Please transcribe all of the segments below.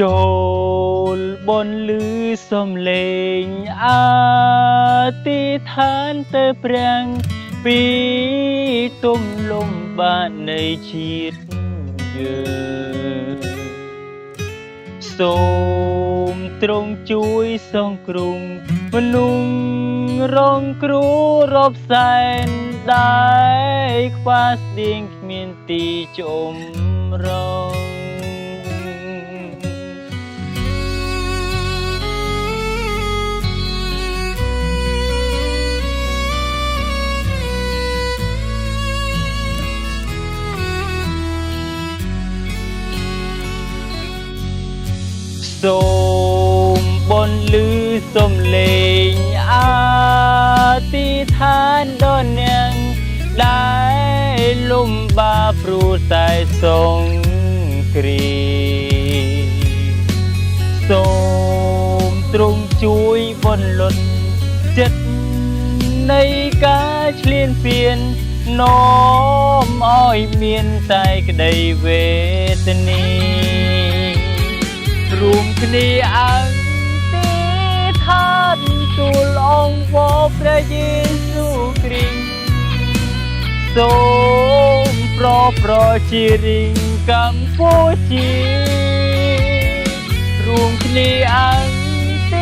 ចូលបនលឺសំឡេងអធិដ្ឋានទៅព្រះពីទំលំបាននៃជាតិយើងសូមទ្រង់ជួយសង្គ្រោះមនុស្សរងគ្រោះរាប់សែនដែលខ្វះស្តៀងគ្មានទីជុំរងសូមបនលឺសំឡេងអធិដ្ឋានដល់អ្នកដែលលំបាកព្រោះតែសង្គ្រាមសូមទ្រង់ជួយបន្លត់ចិត្តនៃការឈ្លានពាននាំឲ្យមានតែក្តីវេទនារួមគ្នាអង្គឋានទូលអង្គព្រះយេស៊ូវគ្រីស្ទសូមប្រជារិញកម្ពុជារួមគ្នាអង្គ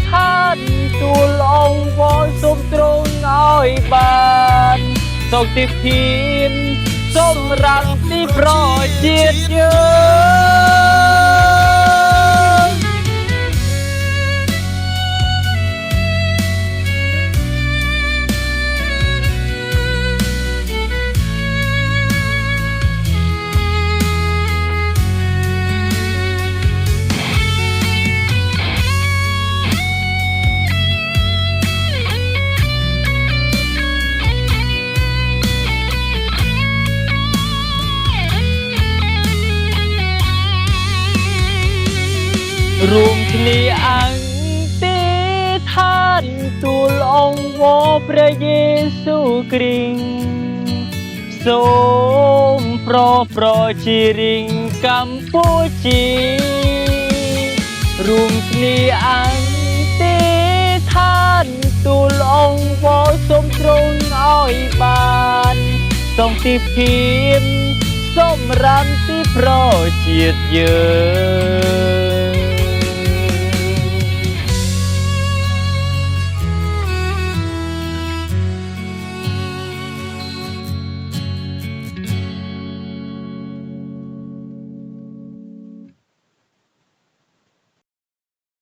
ឋានទូលអង្គសូមទ្រង់ឲ្យបានសន្តិភាពសម្រាប់ទីប្រជាយើងរួមគ្នាអង្គឋានទូលអង្គព្រះយេស៊ូវគ្រីស្ទសូមប្រជារិញកម្ពុជារួមគ្នាអង្គឋានទូលអង្គសូមទ្រង់ឲ្យបានសន្តិភាពសម្រាប់ទីប្រជាយើង